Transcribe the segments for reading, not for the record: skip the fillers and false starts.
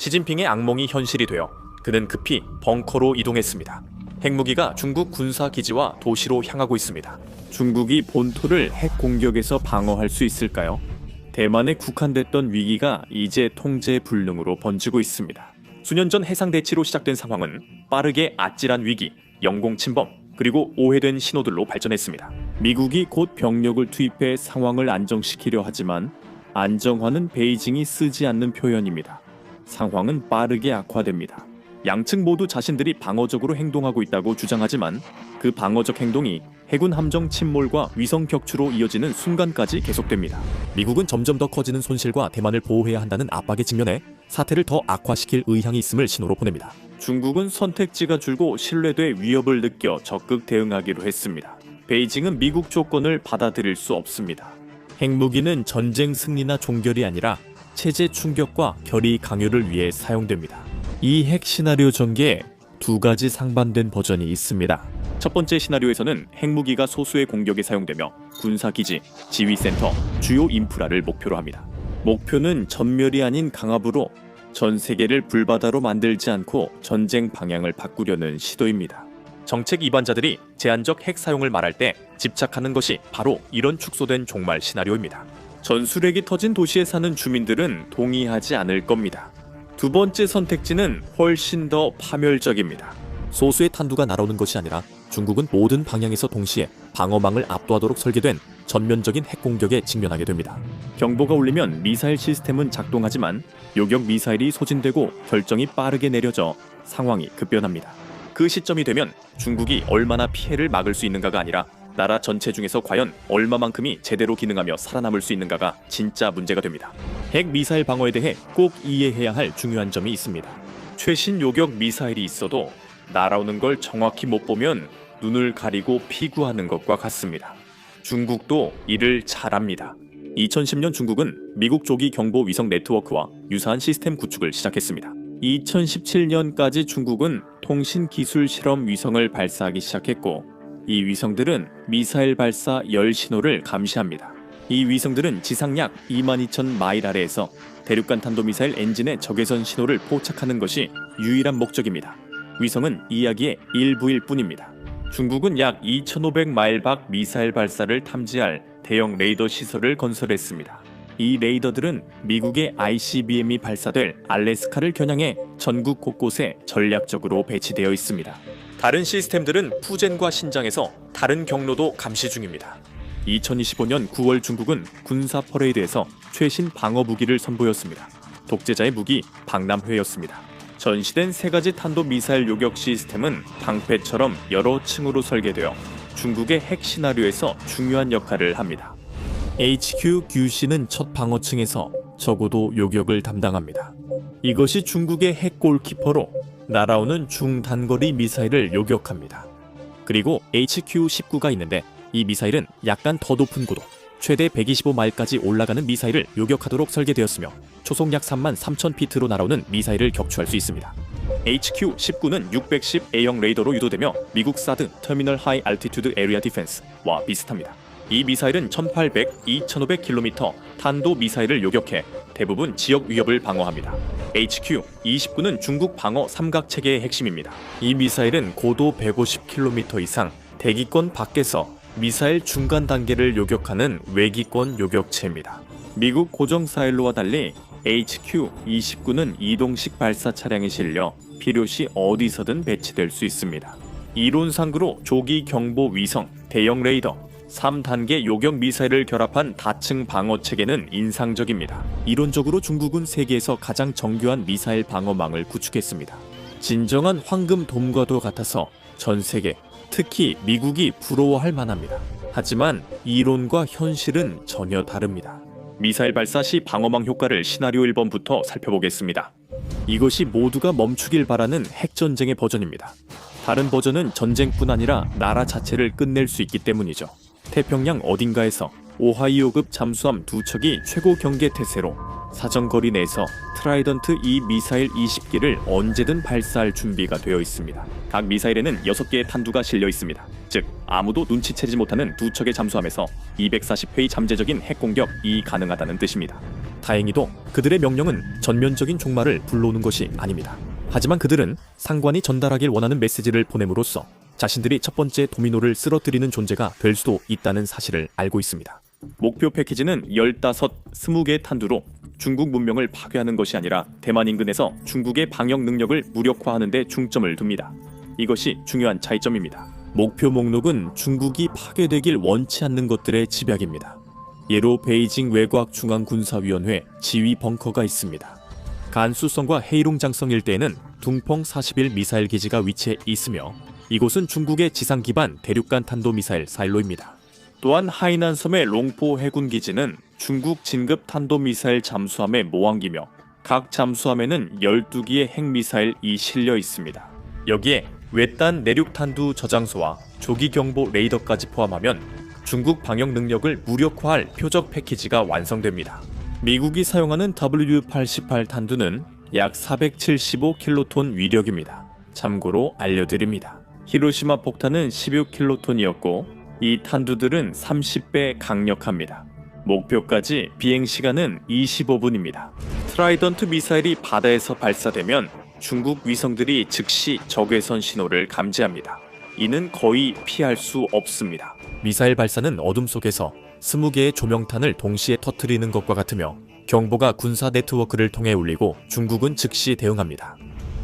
시진핑의 악몽이 현실이 되어 그는 급히 벙커로 이동했습니다. 핵무기가 중국 군사기지와 도시로 향하고 있습니다. 중국이 본토를 핵 공격에서 방어할 수 있을까요? 대만에 국한됐던 위기가 이제 통제 불능으로 번지고 있습니다. 수년 전 해상대치로 시작된 상황은 빠르게 아찔한 위기, 영공 침범, 그리고 오해된 신호들로 발전했습니다. 미국이 곧 병력을 투입해 상황을 안정시키려 하지만 안정화는 베이징이 쓰지 않는 표현입니다. 상황은 빠르게 악화됩니다. 양측 모두 자신들이 방어적으로 행동하고 있다고 주장하지만 그 방어적 행동이 해군 함정 침몰과 위성 격추로 이어지는 순간까지 계속됩니다. 미국은 점점 더 커지는 손실과 대만을 보호해야 한다는 압박에 직면해 사태를 더 악화시킬 의향이 있음을 신호로 보냅니다. 중국은 선택지가 줄고 신뢰돼 위협을 느껴 적극 대응하기로 했습니다. 베이징은 미국 조건을 받아들일 수 없습니다. 핵무기는 전쟁 승리나 종결이 아니라 체제 충격과 결의 강요를 위해 사용됩니다. 이 핵 시나리오 전개에 두 가지 상반된 버전이 있습니다. 첫 번째 시나리오에서는 핵무기가 소수의 공격에 사용되며 군사기지, 지휘센터, 주요 인프라를 목표로 합니다. 목표는 전멸이 아닌 강압으로 전 세계를 불바다로 만들지 않고 전쟁 방향을 바꾸려는 시도입니다. 정책 이반자들이 제한적 핵 사용을 말할 때 집착하는 것이 바로 이런 축소된 종말 시나리오입니다. 전술핵이 터진 도시에 사는 주민들은 동의하지 않을 겁니다. 두 번째 선택지는 훨씬 더 파멸적입니다. 소수의 탄두가 날아오는 것이 아니라 중국은 모든 방향에서 동시에 방어망을 압도하도록 설계된 전면적인 핵공격에 직면하게 됩니다. 경보가 울리면 미사일 시스템은 작동하지만 요격 미사일이 소진되고 결정이 빠르게 내려져 상황이 급변합니다. 그 시점이 되면 중국이 얼마나 피해를 막을 수 있는가가 아니라 나라 전체 중에서 과연 얼마만큼이 제대로 기능하며 살아남을 수 있는가가 진짜 문제가 됩니다. 핵 미사일 방어에 대해 꼭 이해해야 할 중요한 점이 있습니다. 최신 요격 미사일이 있어도 날아오는 걸 정확히 못 보면 눈을 가리고 피구하는 것과 같습니다. 중국도 이를 잘합니다. 2010년 중국은 미국 조기 경보 위성 네트워크와 유사한 시스템 구축을 시작했습니다. 2017년까지 중국은 통신 기술 실험 위성을 발사하기 시작했고 이 위성들은 미사일 발사 열 신호를 감시합니다. 이 위성들은 지상 약 22,000마일 아래에서 대륙간 탄도미사일 엔진의 적외선 신호를 포착하는 것이 유일한 목적입니다. 위성은 이야기의 일부일 뿐입니다. 중국은 약 2,500마일 밖 미사일 발사를 탐지할 대형 레이더 시설을 건설했습니다. 이 레이더들은 미국의 ICBM이 발사될 알래스카를 겨냥해 전국 곳곳에 전략적으로 배치되어 있습니다. 다른 시스템들은 푸젠과 신장에서 다른 경로도 감시 중입니다. 2025년 9월 중국은 군사 퍼레이드에서 최신 방어 무기를 선보였습니다. 독재자의 무기 박람회였습니다. 전시된 세 가지 탄도 미사일 요격 시스템은 방패처럼 여러 층으로 설계되어 중국의 핵 시나리오에서 중요한 역할을 합니다. HQ-9C는 첫 방어층에서 적어도 요격을 담당합니다. 이것이 중국의 핵 골키퍼로 날아오는 중단거리 미사일을 요격합니다. 그리고 HQ-19가 있는데 이 미사일은 약간 더 높은 고도, 최대 125마일까지 올라가는 미사일을 요격하도록 설계되었으며 초속 약 33,000피트로 날아오는 미사일을 격추할 수 있습니다. HQ-19는 610A형 레이더로 유도되며 미국 사드 터미널 하이 알티튜드 에리아 디펜스와 비슷합니다. 이 미사일은 1,800, 2,500km 탄도 미사일을 요격해 대부분 지역 위협을 방어합니다. HQ-29는 중국 방어 삼각체계의 핵심입니다. 이 미사일은 고도 150km 이상 대기권 밖에서 미사일 중간 단계를 요격하는 외기권 요격체입니다. 미국 고정사일로와 달리 HQ-29는 이동식 발사 차량에 실려 필요시 어디서든 배치될 수 있습니다. 이론상으로 조기 경보 위성, 대형 레이더, 3단계 요격 미사일을 결합한 다층 방어 체계는 인상적입니다. 이론적으로 중국은 세계에서 가장 정교한 미사일 방어망을 구축했습니다. 진정한 황금 돔과도 같아서 전 세계, 특히 미국이 부러워할 만합니다. 하지만 이론과 현실은 전혀 다릅니다. 미사일 발사 시 방어망 효과를 시나리오 1번부터 살펴보겠습니다. 이것이 모두가 멈추길 바라는 핵전쟁의 버전입니다. 다른 버전은 전쟁뿐 아니라 나라 자체를 끝낼 수 있기 때문이죠. 태평양 어딘가에서 오하이오급 잠수함 2척이 최고 경계 태세로 사정거리 내에서 트라이던트 2 미사일 20기를 언제든 발사할 준비가 되어 있습니다. 각 미사일에는 6개의 탄두가 실려 있습니다. 즉 아무도 눈치채지 못하는 2척의 잠수함에서 240회의 잠재적인 핵공격이 가능하다는 뜻입니다. 다행히도 그들의 명령은 전면적인 종말을 불러오는 것이 아닙니다. 하지만 그들은 상관이 전달하길 원하는 메시지를 보냄으로써 자신들이 첫 번째 도미노를 쓰러뜨리는 존재가 될 수도 있다는 사실을 알고 있습니다. 목표 패키지는 15, 20개의 탄두로 중국 문명을 파괴하는 것이 아니라 대만 인근에서 중국의 방역 능력을 무력화하는 데 중점을 둡니다. 이것이 중요한 차이점입니다. 목표 목록은 중국이 파괴되길 원치 않는 것들의 집약입니다. 예로 베이징 외과학중앙군사위원회 지휘 벙커가 있습니다. 간수성과 헤이룽장성 일대에는 둥펑 41 미사일 기지가 위치해 있으며 이곳은 중국의 지상 기반 대륙간 탄도미사일 사일로입니다. 또한 하이난섬의 롱포 해군 기지는 중국 진급 탄도미사일 잠수함의 모항기며 각 잠수함에는 12기의 핵미사일이 실려 있습니다. 여기에 외딴 내륙탄두 저장소와 조기경보 레이더까지 포함하면 중국 방역 능력을 무력화할 표적 패키지가 완성됩니다. 미국이 사용하는 W-88 탄두는 약 475킬로톤 위력입니다. 참고로 알려드립니다. 히로시마 폭탄은 16킬로톤이었고 이 탄두들은 30배 강력합니다. 목표까지 비행시간은 25분입니다. 트라이던트 미사일이 바다에서 발사되면 중국 위성들이 즉시 적외선 신호를 감지합니다. 이는 거의 피할 수 없습니다. 미사일 발사는 어둠 속에서 20개의 조명탄을 동시에 터뜨리는 것과 같으며 경보가 군사 네트워크를 통해 울리고 중국은 즉시 대응합니다.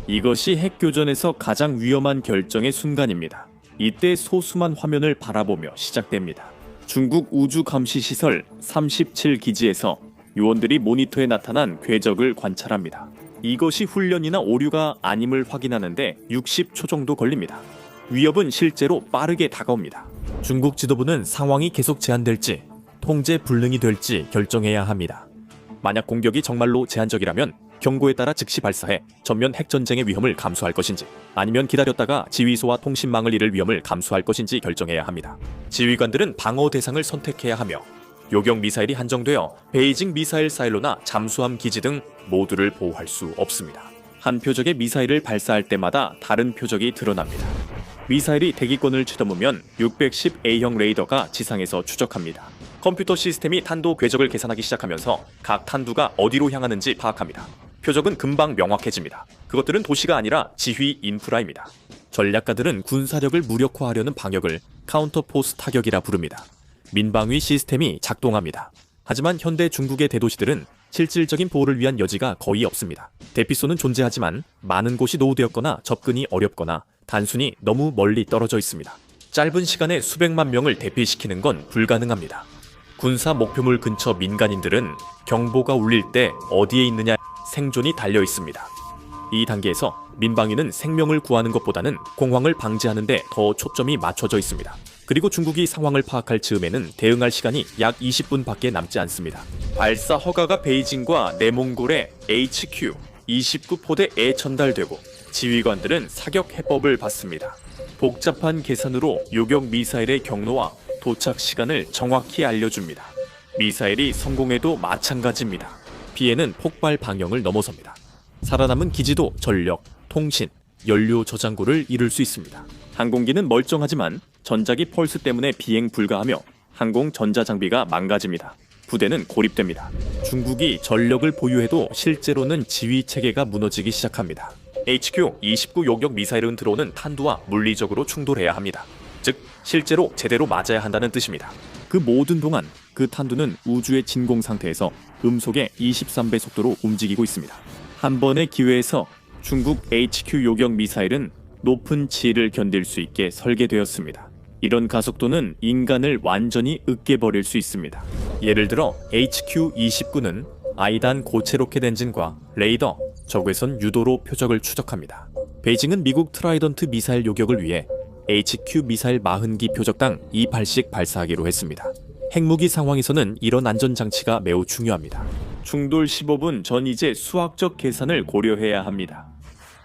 이것이 핵교전에서 가장 위험한 결정의 순간입니다. 이때 소수만 화면을 바라보며 시작됩니다. 중국 우주감시시설 37기지에서 요원들이 모니터에 나타난 궤적을 관찰합니다. 이것이 훈련이나 오류가 아님을 확인하는데 60초 정도 걸립니다. 위협은 실제로 빠르게 다가옵니다. 중국 지도부는 상황이 계속 제한될지 통제 불능이 될지 결정해야 합니다. 만약 공격이 정말로 제한적이라면 경고에 따라 즉시 발사해 전면 핵전쟁의 위험을 감수할 것인지 아니면 기다렸다가 지휘소와 통신망을 잃을 위험을 감수할 것인지 결정해야 합니다. 지휘관들은 방어 대상을 선택해야 하며 요격 미사일이 한정되어 베이징 미사일 사일로나 잠수함 기지 등 모두를 보호할 수 없습니다. 한 표적의 미사일을 발사할 때마다 다른 표적이 드러납니다. 미사일이 대기권을 쳐넘으면 610A형 레이더가 지상에서 추적합니다. 컴퓨터 시스템이 탄도 궤적을 계산하기 시작하면서 각 탄두가 어디로 향하는지 파악합니다. 표적은 금방 명확해집니다. 그것들은 도시가 아니라 지휘 인프라입니다. 전략가들은 군사력을 무력화하려는 방역을 카운터포스 타격이라 부릅니다. 민방위 시스템이 작동합니다. 하지만 현대 중국의 대도시들은 실질적인 보호를 위한 여지가 거의 없습니다. 대피소는 존재하지만 많은 곳이 노후되었거나 접근이 어렵거나 단순히 너무 멀리 떨어져 있습니다. 짧은 시간에 수백만 명을 대피시키는 건 불가능합니다. 군사 목표물 근처 민간인들은 경보가 울릴 때 어디에 있느냐 생존이 달려 있습니다. 이 단계에서 민방위는 생명을 구하는 것보다는 공황을 방지하는 데 더 초점이 맞춰져 있습니다. 그리고 중국이 상황을 파악할 즈음에는 대응할 시간이 약 20분밖에 남지 않습니다. 발사 허가가 베이징과 내몽골의 HQ-29 포대에 전달되고 지휘관들은 사격 해법을 받습니다. 복잡한 계산으로 요격 미사일의 경로와 도착 시간을 정확히 알려줍니다. 미사일이 성공해도 마찬가지입니다. 피해는 폭발 방향을 넘어섭니다. 살아남은 기지도 전력, 통신, 연료 저장고를 잃을 수 있습니다. 항공기는 멀쩡하지만 전자기 펄스 때문에 비행 불가하며 항공 전자장비가 망가집니다. 부대는 고립됩니다. 중국이 전력을 보유해도 실제로는 지휘체계가 무너지기 시작합니다. HQ-29 요격 미사일은 들어오는 탄두와 물리적으로 충돌해야 합니다. 즉, 실제로 제대로 맞아야 한다는 뜻입니다. 그 모든 동안 그 탄두는 우주의 진공 상태에서 음속의 23배 속도로 움직이고 있습니다. 한 번의 기회에서 중국 HQ 요격 미사일은 높은 지를 견딜 수 있게 설계되었습니다. 이런 가속도는 인간을 완전히 으깨버릴 수 있습니다. 예를 들어 HQ-29는 아이단 고체 로켓 엔진과 레이더, 적외선 유도로 표적을 추적합니다. 베이징은 미국 트라이던트 미사일 요격을 위해 HQ 미사일 40기 표적당 2발씩 발사하기로 했습니다. 핵무기 상황에서는 이런 안전장치가 매우 중요합니다. 충돌 15분 전 이제 수학적 계산을 고려해야 합니다.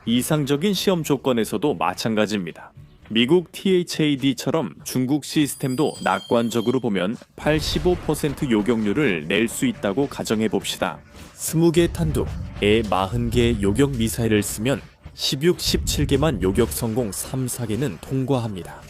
이상적인 시험 조건에서도 마찬가지입니다. 미국 THAD처럼 중국 시스템도 낙관적으로 보면 85% 요격률을 낼 수 있다고 가정해 봅시다. 20개 탄두, 40개의 요격 미사일을 쓰면 16, 17개만 요격 성공 3, 4개는 통과합니다.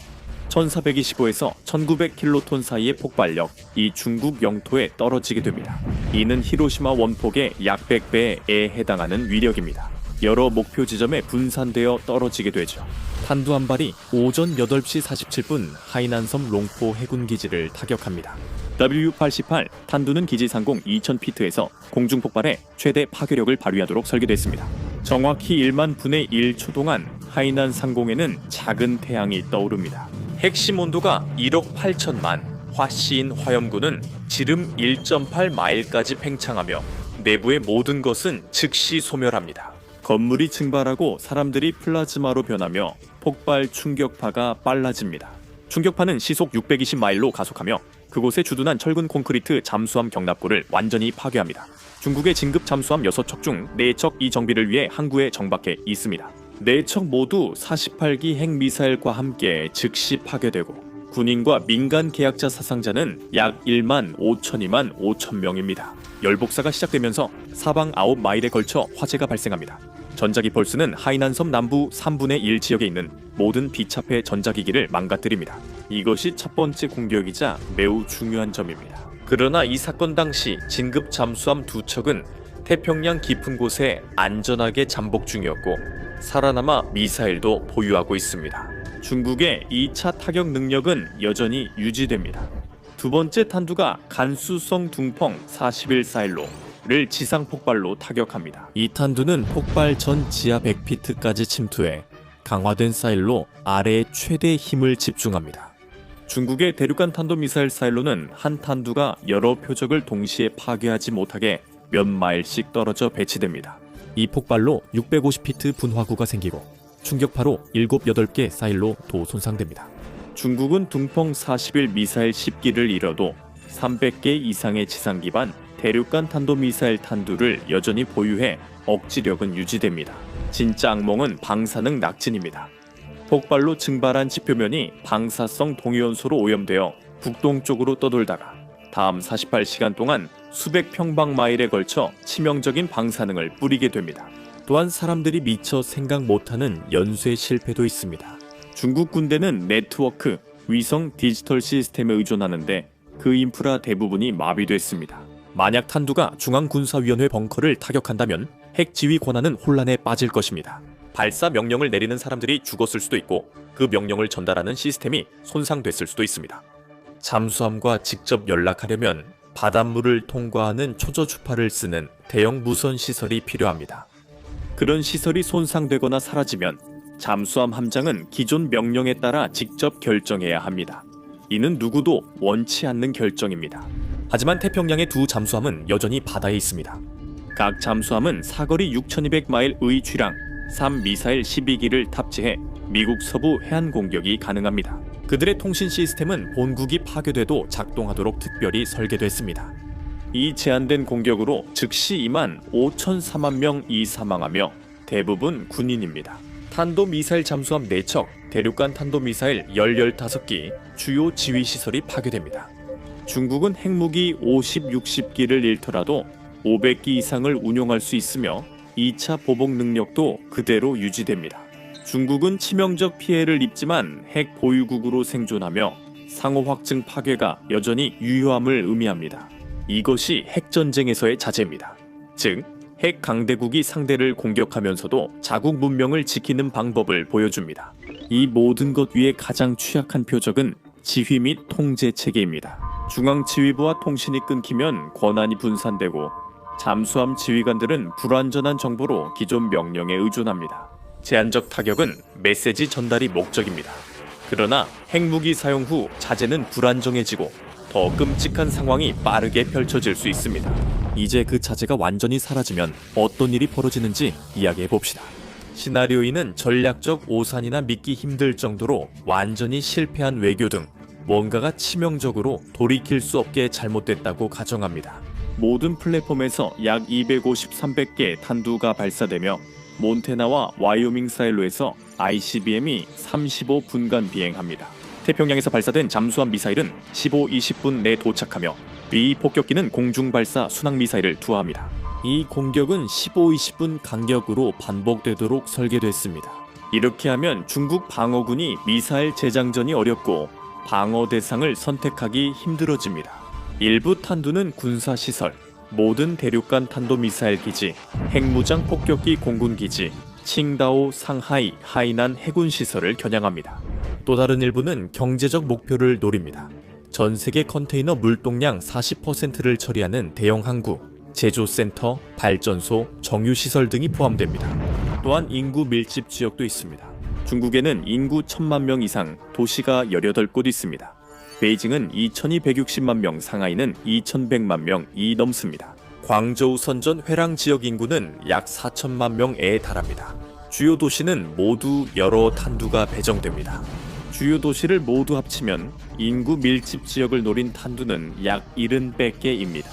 1425에서 1900킬로톤 사이의 폭발력, 이 중국 영토에 떨어지게 됩니다. 이는 히로시마 원폭의 약 100배에 해당하는 위력입니다. 여러 목표 지점에 분산되어 떨어지게 되죠. 탄두 한 발이 오전 8시 47분 하이난섬 롱포 해군기지를 타격합니다. W-88 탄두는 기지 상공 2000피트에서 공중 폭발에 최대 파괴력을 발휘하도록 설계됐습니다. 정확히 1만 분의 1초 동안 하이난 상공에는 작은 태양이 떠오릅니다. 핵심 온도가 1억 8천만, 화씨인 화염구는 지름 1.8 마일까지 팽창하며 내부의 모든 것은 즉시 소멸합니다. 건물이 증발하고 사람들이 플라즈마로 변하며 폭발 충격파가 빨라집니다. 충격파는 시속 620마일로 가속하며 그곳에 주둔한 철근 콘크리트 잠수함 경납고를 완전히 파괴합니다. 중국의 진급 잠수함 6척 중 4척 이 정비를 위해 항구에 정박해 있습니다. 4척 모두 48기 핵미사일과 함께 즉시 파괴되고 군인과 민간 계약자 사상자는 약 1만 5천이만 5천 명입니다. 열복사가 시작되면서 사방 9마일에 걸쳐 화재가 발생합니다. 전자기 펄스는 하이난섬 남부 3분의 1 지역에 있는 모든 비차폐 전자기기를 망가뜨립니다. 이것이 첫 번째 공격이자 매우 중요한 점입니다. 그러나 이 사건 당시 진급 잠수함 2척은 태평양 깊은 곳에 안전하게 잠복 중이었고 살아남아 미사일도 보유하고 있습니다. 중국의 2차 타격 능력은 여전히 유지됩니다. 두 번째 탄두가 간수성 둥펑 41사일로를 지상 폭발로 타격합니다. 이 탄두는 폭발 전 지하 100피트까지 침투해 강화된 사일로 아래에 최대 힘을 집중합니다. 중국의 대륙간 탄도미사일 사일로는 한 탄두가 여러 표적을 동시에 파괴하지 못하게 몇 마일씩 떨어져 배치됩니다. 이 폭발로 650피트 분화구가 생기고 충격파로 7, 8개 사일로도 손상됩니다. 중국은 둥펑 41 미사일 10기를 잃어도 300개 이상의 지상 기반 대륙간 탄도미사일 탄두를 여전히 보유해 억지력은 유지됩니다. 진짜 악몽은 방사능 낙진입니다. 폭발로 증발한 지표면이 방사성 동위원소로 오염되어 북동쪽으로 떠돌다가 다음 48시간 동안 수백 평방마일에 걸쳐 치명적인 방사능을 뿌리게 됩니다. 또한 사람들이 미처 생각 못하는 연쇄 실패도 있습니다. 중국 군대는 네트워크, 위성 디지털 시스템에 의존하는데 그 인프라 대부분이 마비됐습니다. 만약 탄두가 중앙군사위원회 벙커를 타격한다면 핵 지휘 권한은 혼란에 빠질 것입니다. 발사 명령을 내리는 사람들이 죽었을 수도 있고 그 명령을 전달하는 시스템이 손상됐을 수도 있습니다. 잠수함과 직접 연락하려면 바닷물을 통과하는 초저주파를 쓰는 대형 무선 시설이 필요합니다. 그런 시설이 손상되거나 사라지면 잠수함 함장은 기존 명령에 따라 직접 결정해야 합니다. 이는 누구도 원치 않는 결정입니다. 하지만 태평양의 두 잠수함은 여전히 바다에 있습니다. 각 잠수함은 사거리 6200마일 의취량 3미사일 12기를 탑재해 미국 서부 해안 공격이 가능합니다. 그들의 통신 시스템은 본국이 파괴돼도 작동하도록 특별히 설계됐습니다. 이 제한된 공격으로 즉시 2만 5,004만 명이 사망하며 대부분 군인입니다. 탄도미사일 잠수함 4척, 대륙간 탄도미사일 15기, 주요 지휘시설이 파괴됩니다. 중국은 핵무기 50, 60기를 잃더라도 500기 이상을 운용할 수 있으며 2차 보복 능력도 그대로 유지됩니다. 중국은 치명적 피해를 입지만 핵 보유국으로 생존하며 상호 확증 파괴가 여전히 유효함을 의미합니다. 이것이 핵전쟁에서의 자제입니다. 즉, 핵 강대국이 상대를 공격하면서도 자국 문명을 지키는 방법을 보여줍니다. 이 모든 것 위에 가장 취약한 표적은 지휘 및 통제 체계입니다. 중앙지휘부와 통신이 끊기면 권한이 분산되고 잠수함 지휘관들은 불완전한 정보로 기존 명령에 의존합니다. 제한적 타격은 메시지 전달이 목적입니다. 그러나 핵무기 사용 후 자재는 불안정해지고 더 끔찍한 상황이 빠르게 펼쳐질 수 있습니다. 이제 그 자재가 완전히 사라지면 어떤 일이 벌어지는지 이야기해봅시다. 시나리오인은 전략적 오산이나 믿기 힘들 정도로 완전히 실패한 외교 등 뭔가가 치명적으로 돌이킬 수 없게 잘못됐다고 가정합니다. 모든 플랫폼에서 약 250, 300개 탄두가 발사되며 몬태나와 와이오밍 사일로에서 ICBM이 35분간 비행합니다. 태평양에서 발사된 잠수함 미사일은 15-20분 내 도착하며 B 폭격기는 공중 발사 순항 미사일을 투하합니다. 이 공격은 15-20분 간격으로 반복되도록 설계됐습니다. 이렇게 하면 중국 방어군이 미사일 재장전이 어렵고 방어 대상을 선택하기 힘들어집니다. 일부 탄두는 군사시설, 모든 대륙간 탄도미사일 기지, 핵무장 폭격기 공군기지, 칭다오, 상하이, 하이난 해군 시설을 겨냥합니다. 또 다른 일부는 경제적 목표를 노립니다. 전 세계 컨테이너 물동량 40%를 처리하는 대형 항구, 제조센터, 발전소, 정유시설 등이 포함됩니다. 또한 인구 밀집 지역도 있습니다. 중국에는 인구 1000만 명 이상 도시가 18곳 있습니다. 베이징은 2260만 명, 상하이는 2100만 명이 넘습니다. 광저우 선전 회랑 지역 인구는 약 4000만 명에 달합니다. 주요 도시는 모두 여러 탄두가 배정됩니다. 주요 도시를 모두 합치면 인구 밀집 지역을 노린 탄두는 약 70개입니다.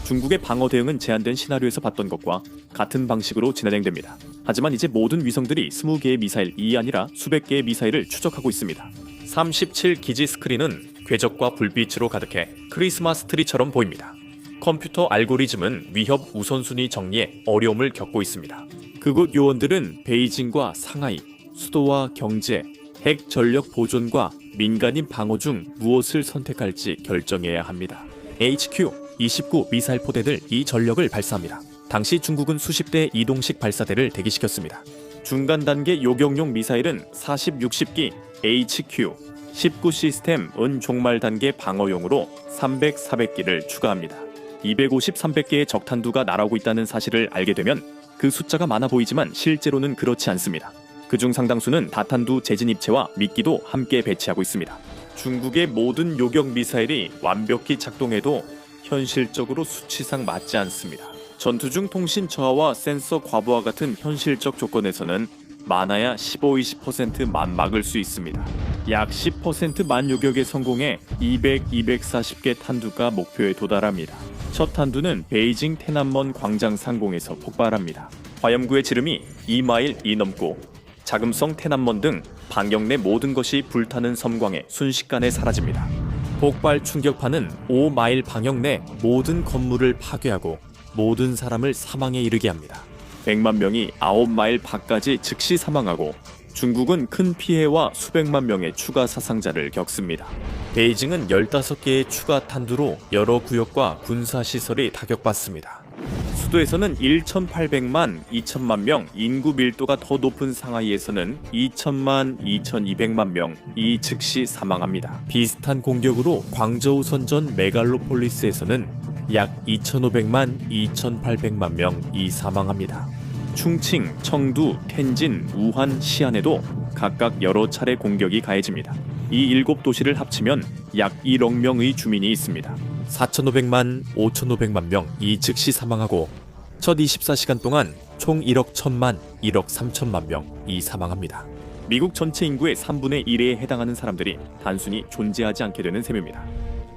중국의 방어 대응은 제한된 시나리오에서 봤던 것과 같은 방식으로 진행됩니다. 하지만 이제 모든 위성들이 20개의 미사일이 아니라 수백 개의 미사일을 추적하고 있습니다. 37 기지 스크린은 궤적과 불빛으로 가득해 크리스마스 트리처럼 보입니다. 컴퓨터 알고리즘은 위협 우선순위 정리에 어려움을 겪고 있습니다. 그곳 요원들은 베이징과 상하이, 수도와 경제, 핵 전력 보존과 민간인 방어 중 무엇을 선택할지 결정해야 합니다. HQ-29 미사일 포대들 이 전력을 발사합니다. 당시 중국은 수십 대 이동식 발사대를 대기시켰습니다. 중간 단계 요격용 미사일은 40-60기 HQ-19 시스템은 종말 단계 방어용으로 300-400기를 추가합니다. 250-300개의 적탄두가 날아오고 있다는 사실을 알게 되면 그 숫자가 많아 보이지만 실제로는 그렇지 않습니다. 그중 상당수는 다탄두 재진입체와 미끼도 함께 배치하고 있습니다. 중국의 모든 요격 미사일이 완벽히 작동해도 현실적으로 수치상 맞지 않습니다. 전투 중 통신 저하와 센서 과부하 같은 현실적 조건에서는 많아야 15-20%만 막을 수 있습니다. 약 10%만 요격에 성공해 200-240개 탄두가 목표에 도달합니다. 첫 탄두는 베이징 테난먼 광장 상공에서 폭발합니다. 화염구의 지름이 2마일이 넘고 자금성 테난먼 등 반경 내 모든 것이 불타는 섬광에 순식간에 사라집니다. 폭발 충격파는 5마일 방역 내 모든 건물을 파괴하고 모든 사람을 사망에 이르게 합니다. 100만 명이 9마일 밖까지 즉시 사망하고 중국은 큰 피해와 수백만 명의 추가 사상자를 겪습니다. 베이징은 15개의 추가 탄두로 여러 구역과 군사시설이 타격받습니다. 수도에서는 1,800만, 2천만 명, 인구 밀도가 더 높은 상하이에서는 2천만, 2,200만 명이 즉시 사망합니다. 비슷한 공격으로 광저우 선전 메갈로폴리스에서는 약 2,500만, 2,800만 명이 사망합니다. 충칭, 청두, 텐진, 우한, 시안에도 각각 여러 차례 공격이 가해집니다. 이 7도시를 합치면 약 1억 명의 주민이 있습니다. 4,500만, 5,500만 명이 즉시 사망하고 첫 24시간 동안 총 1억 1천만, 1억 3천만 명이 사망합니다. 미국 전체 인구의 3분의 1에 해당하는 사람들이 단순히 존재하지 않게 되는 셈입니다.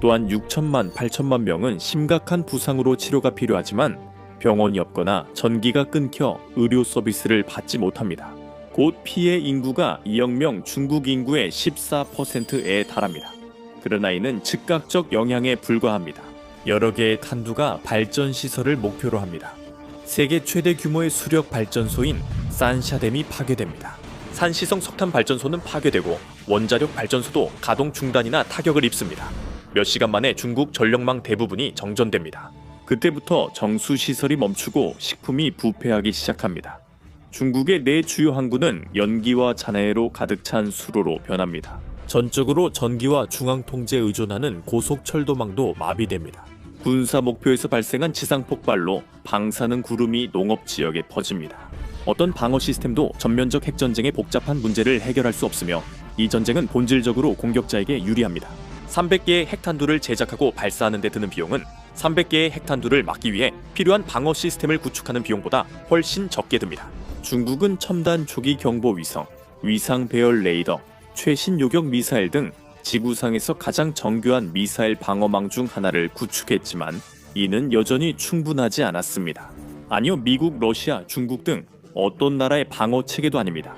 또한 6천만, 8천만 명은 심각한 부상으로 치료가 필요하지만 병원이 없거나 전기가 끊겨 의료 서비스를 받지 못합니다. 곧 피해 인구가 2억 명 중국 인구의 14%에 달합니다. 그러나 이는 즉각적 영향에 불과합니다. 여러 개의 탄두가 발전 시설을 목표로 합니다. 세계 최대 규모의 수력 발전소인 산샤댐이 파괴됩니다. 산시성 석탄 발전소는 파괴되고 원자력 발전소도 가동 중단이나 타격을 입습니다. 몇 시간 만에 중국 전력망 대부분이 정전됩니다. 그때부터 정수시설이 멈추고 식품이 부패하기 시작합니다. 중국의 네 주요 항구는 연기와 잔해로 가득 찬 수로로 변합니다. 전적으로 전기와 중앙통제에 의존하는 고속철도망도 마비됩니다. 군사 목표에서 발생한 지상 폭발로 방사능 구름이 농업지역에 퍼집니다. 어떤 방어 시스템도 전면적 핵전쟁의 복잡한 문제를 해결할 수 없으며 이 전쟁은 본질적으로 공격자에게 유리합니다. 300개의 핵탄두를 제작하고 발사하는 데 드는 비용은 300개의 핵탄두를 막기 위해 필요한 방어 시스템을 구축하는 비용보다 훨씬 적게 듭니다. 중국은 첨단 조기 경보 위성, 위상 배열 레이더, 최신 요격 미사일 등 지구상에서 가장 정교한 미사일 방어망 중 하나를 구축했지만 이는 여전히 충분하지 않았습니다. 아니요, 미국, 러시아, 중국 등 어떤 나라의 방어 체계도 아닙니다.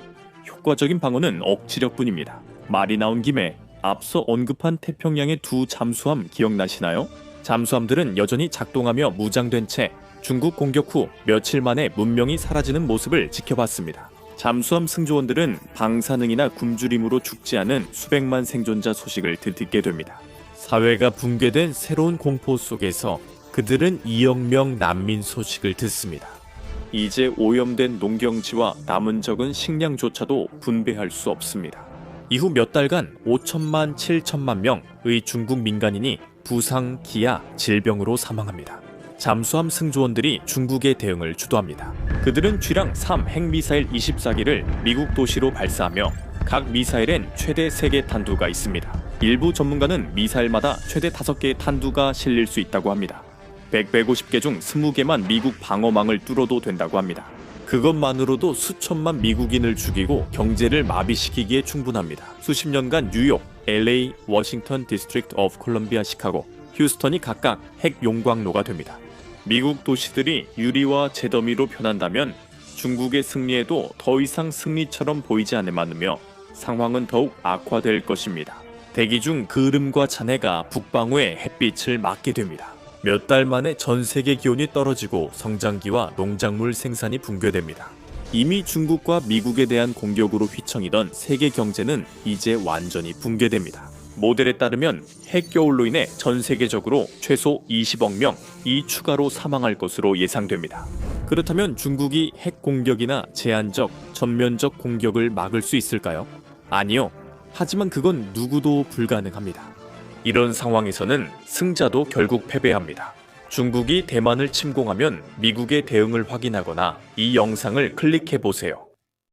효과적인 방어는 억지력뿐입니다. 말이 나온 김에 앞서 언급한 태평양의 두 잠수함 기억나시나요? 잠수함들은 여전히 작동하며 무장된 채 중국 공격 후 며칠 만에 문명이 사라지는 모습을 지켜봤습니다. 잠수함 승조원들은 방사능이나 굶주림으로 죽지 않은 수백만 생존자 소식을 듣게 됩니다. 사회가 붕괴된 새로운 공포 속에서 그들은 2억 명 난민 소식을 듣습니다. 이제 오염된 농경지와 남은 적은 식량조차도 분배할 수 없습니다. 이후 몇 달간 5천만 7천만 명의 중국 민간인이 부상, 기아, 질병으로 사망합니다. 잠수함 승조원들이 중국의 대응을 주도합니다. 그들은 쥐랑 3 핵미사일 24기를 미국 도시로 발사하며 각 미사일엔 최대 3개 탄두가 있습니다. 일부 전문가는 미사일마다 최대 5개의 탄두가 실릴 수 있다고 합니다. 150개 중 20개만 미국 방어망을 뚫어도 된다고 합니다. 그것만으로도 수천만 미국인을 죽이고 경제를 마비시키기에 충분합니다. 수십 년간 뉴욕, LA, 워싱턴 디스트릭트 오브 콜럼비아, 시카고, 휴스턴이 각각 핵 용광로가 됩니다. 미국 도시들이 유리와 재더미로 변한다면 중국의 승리에도 더 이상 승리처럼 보이지 않으며 상황은 더욱 악화될 것입니다. 대기 중 그름과 잔해가 북방구의 햇빛을 막게 됩니다. 몇 달 만에 전 세계 기온이 떨어지고 성장기와 농작물 생산이 붕괴됩니다. 이미 중국과 미국에 대한 공격으로 휘청이던 세계 경제는 이제 완전히 붕괴됩니다. 모델에 따르면 핵겨울로 인해 전 세계적으로 최소 20억 명이 추가로 사망할 것으로 예상됩니다. 그렇다면 중국이 핵 공격이나 제한적, 전면적 공격을 막을 수 있을까요? 아니요. 하지만 그건 누구도 불가능합니다. 이런 상황에서는 승자도 결국 패배합니다. 중국이 대만을 침공하면 미국의 대응을 확인하거나 이 영상을 클릭해 보세요.